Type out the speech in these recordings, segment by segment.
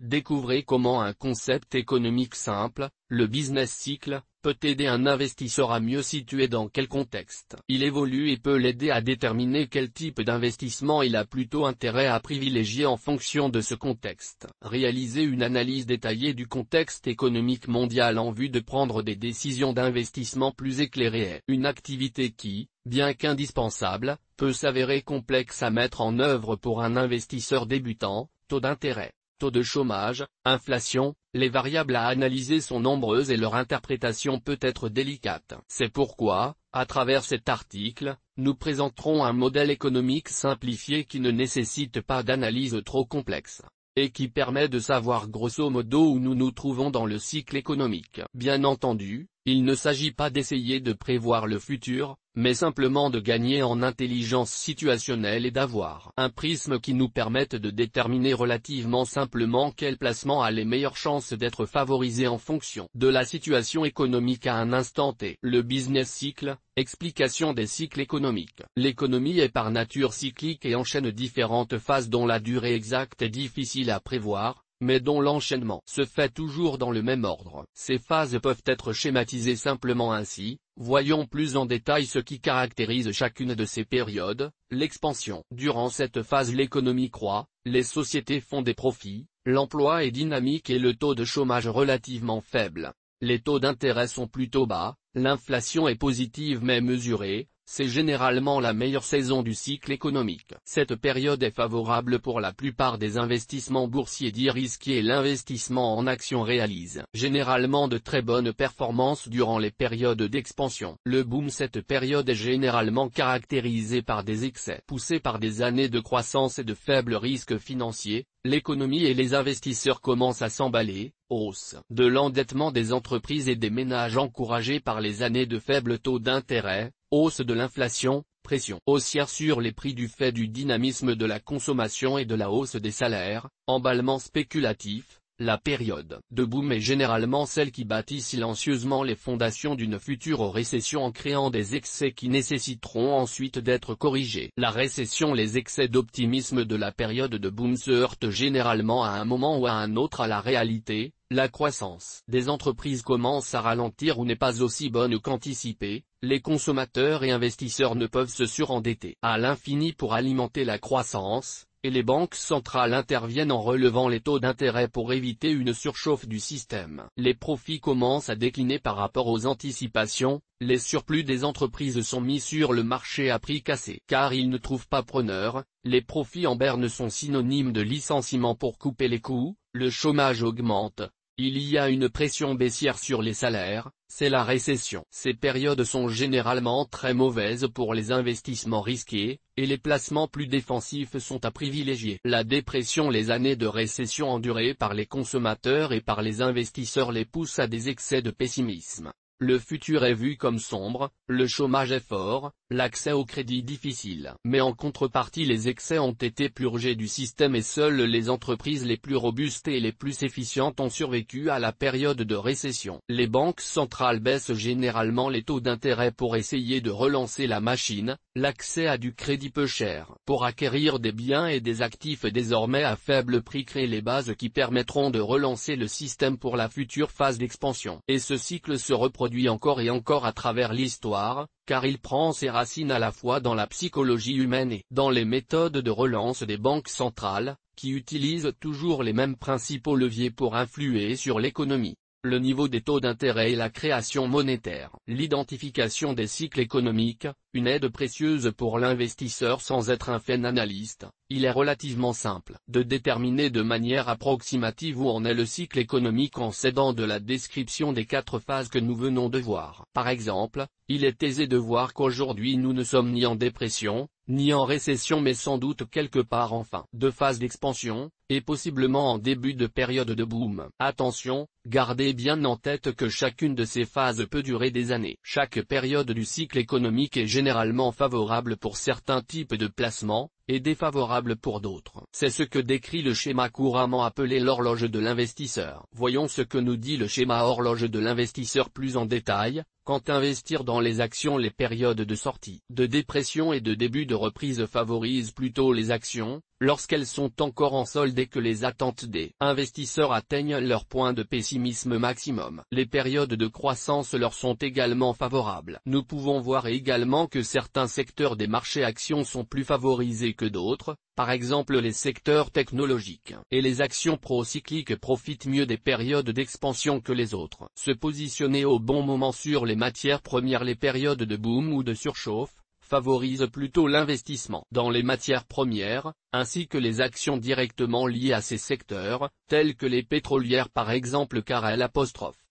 Découvrez comment un concept économique simple, le business cycle, peut aider un investisseur à mieux situer dans quel contexte il évolue et peut l'aider à déterminer quel type d'investissement il a plutôt intérêt à privilégier en fonction de ce contexte. Réalisez une analyse détaillée du contexte économique mondial en vue de prendre des décisions d'investissement plus éclairées. Une activité qui, bien qu'indispensable, peut s'avérer complexe à mettre en œuvre pour un investisseur débutant. Taux d'intérêt, taux de chômage, inflation, les variables à analyser sont nombreuses et leur interprétation peut être délicate. C'est pourquoi, à travers cet article, nous présenterons un modèle économique simplifié qui ne nécessite pas d'analyse trop complexe, et qui permet de savoir grosso modo où nous nous trouvons dans le cycle économique. Bien entendu, il ne s'agit pas d'essayer de prévoir le futur, mais simplement de gagner en intelligence situationnelle et d'avoir un prisme qui nous permette de déterminer relativement simplement quel placement a les meilleures chances d'être favorisé en fonction de la situation économique à un instant T. Le business cycle, explication des cycles économiques. L'économie est par nature cyclique et enchaîne différentes phases dont la durée exacte est difficile à prévoir, mais dont l'enchaînement se fait toujours dans le même ordre. Ces phases peuvent être schématisées simplement ainsi. Voyons plus en détail ce qui caractérise chacune de ces périodes. L'expansion. Durant cette phase l'économie croît, les sociétés font des profits, l'emploi est dynamique et le taux de chômage relativement faible. Les taux d'intérêt sont plutôt bas, l'inflation est positive mais mesurée. C'est généralement la meilleure saison du cycle économique. Cette période est favorable pour la plupart des investissements boursiers dits risqués et l'investissement en actions réalise généralement de très bonnes performances durant les périodes d'expansion. Le boom. Cette période est généralement caractérisée par des excès poussés par des années de croissance et de faibles risques financiers. L'économie et les investisseurs commencent à s'emballer. Hausse de l'endettement des entreprises et des ménages encouragés par les années de faibles taux d'intérêt. Hausse de l'inflation, pression haussière sur les prix du fait du dynamisme de la consommation et de la hausse des salaires, emballement spéculatif. La période de boom est généralement celle qui bâtit silencieusement les fondations d'une future récession en créant des excès qui nécessiteront ensuite d'être corrigés. La récession. Les excès d'optimisme de la période de boom se heurtent généralement à un moment ou à un autre à la réalité. La croissance des entreprises commence à ralentir ou n'est pas aussi bonne qu'anticipée. Les consommateurs et investisseurs ne peuvent se surendetter à l'infini pour alimenter la croissance, et les banques centrales interviennent en relevant les taux d'intérêt pour éviter une surchauffe du système. Les profits commencent à décliner par rapport aux anticipations. Les surplus des entreprises sont mis sur le marché à prix cassé car ils ne trouvent pas preneur. Les profits en berne sont synonymes de licenciement pour couper les coûts. Le chômage augmente. Il y a une pression baissière sur les salaires, c'est la récession. Ces périodes sont généralement très mauvaises pour les investissements risqués, et les placements plus défensifs sont à privilégier. La dépression. Les années de récession endurées par les consommateurs et par les investisseurs les poussent à des excès de pessimisme. Le futur est vu comme sombre, le chômage est fort, l'accès au crédit difficile. Mais en contrepartie les excès ont été purgés du système et seules les entreprises les plus robustes et les plus efficientes ont survécu à la période de récession. Les banques centrales baissent généralement les taux d'intérêt pour essayer de relancer la machine. L'accès à du crédit peu cher pour acquérir des biens et des actifs désormais à faible prix crée les bases qui permettront de relancer le système pour la future phase d'expansion. Et ce cycle se reproduit encore et encore à travers l'histoire, car il prend ses racines à la fois dans la psychologie humaine et dans les méthodes de relance des banques centrales, qui utilisent toujours les mêmes principaux leviers pour influer sur l'économie. Le niveau des taux d'intérêt et la création monétaire. L'identification des cycles économiques, une aide précieuse pour l'investisseur sans être un fin analyste. Il est relativement simple de déterminer de manière approximative où en est le cycle économique en s'aidant de la description des 4 phases que nous venons de voir. Par exemple, il est aisé de voir qu'aujourd'hui nous ne sommes ni en dépression, ni en récession mais sans doute quelque part en fin de phase d'expansion, et possiblement en début de période de boom. Attention, gardez bien en tête que chacune de ces phases peut durer des années. Chaque période du cycle économique est généralement favorable pour certains types de placements, et défavorable pour d'autres. C'est ce que décrit le schéma couramment appelé l'horloge de l'investisseur. Voyons ce que nous dit le schéma horloge de l'investisseur plus en détail. Quand investir dans les actions, les périodes de sortie, de dépression et de début de reprise favorisent plutôt les actions, lorsqu'elles sont encore en solde et que les attentes des investisseurs atteignent leur point de pessimisme maximum. Les périodes de croissance leur sont également favorables. Nous pouvons voir également que certains secteurs des marchés actions sont plus favorisés que d'autres, par exemple les secteurs technologiques. Et les actions procycliques profitent mieux des périodes d'expansion que les autres. Se positionner au bon moment sur les matières premières, les périodes de boom ou de surchauffe, favorise plutôt l'investissement dans les matières premières, ainsi que les actions directement liées à ces secteurs, telles que les pétrolières par exemple, car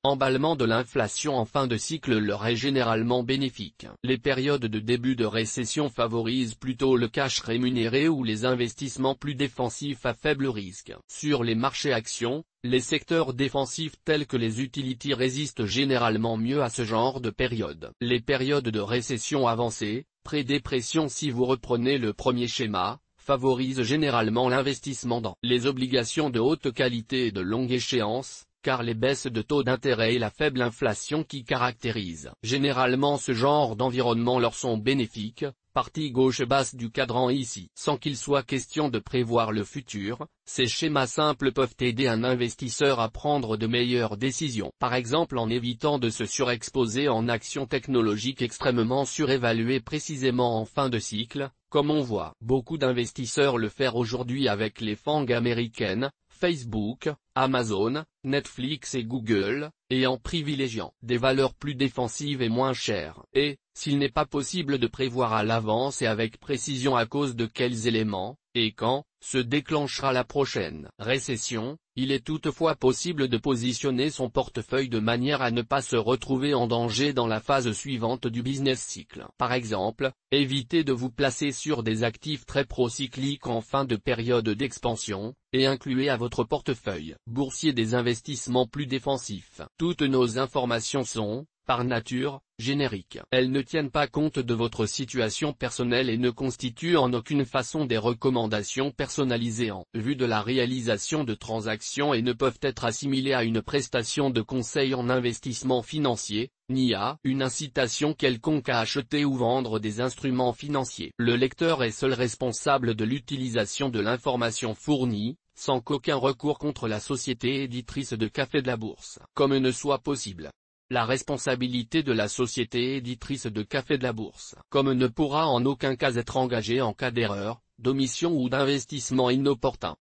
emballement de l'inflation en fin de cycle leur est généralement bénéfique. Les périodes de début de récession favorisent plutôt le cash rémunéré ou les investissements plus défensifs à faible risque. Sur les marchés actions, les secteurs défensifs tels que les utilities résistent généralement mieux à ce genre de période. Les périodes de récession avancée, pré-dépression si vous reprenez le premier schéma, favorisent généralement l'investissement dans les obligations de haute qualité et de longue échéance, car les baisses de taux d'intérêt et la faible inflation qui caractérisent généralement ce genre d'environnement leur sont bénéfiques. Partie gauche basse du cadran ici. Sans qu'il soit question de prévoir le futur, ces schémas simples peuvent aider un investisseur à prendre de meilleures décisions. Par exemple en évitant de se surexposer en actions technologiques extrêmement surévaluées précisément en fin de cycle, comme on voit beaucoup d'investisseurs le faire aujourd'hui avec les FANG américaines, Facebook, Amazon, Netflix et Google, et en privilégiant des valeurs plus défensives et moins chères. Et, s'il n'est pas possible de prévoir à l'avance et avec précision à cause de quels éléments, et quand, se déclenchera la prochaine récession, il est toutefois possible de positionner son portefeuille de manière à ne pas se retrouver en danger dans la phase suivante du business cycle. Par exemple, évitez de vous placer sur des actifs très procycliques en fin de période d'expansion, et incluez à votre portefeuille boursier des investissements plus défensifs. Toutes nos informations sont, par nature, génériques. Elles ne tiennent pas compte de votre situation personnelle et ne constituent en aucune façon des recommandations personnalisées en vue de la réalisation de transactions et ne peuvent être assimilées à une prestation de conseil en investissement financier, ni à une incitation quelconque à acheter ou vendre des instruments financiers. Le lecteur est seul responsable de l'utilisation de l'information fournie, sans qu'aucun recours contre la société éditrice de Café de la Bourse, comme ne soit possible. La responsabilité de la société éditrice de Café de la Bourse, comme ne pourra en aucun cas être engagée en cas d'erreur, d'omission ou d'investissement inopportun.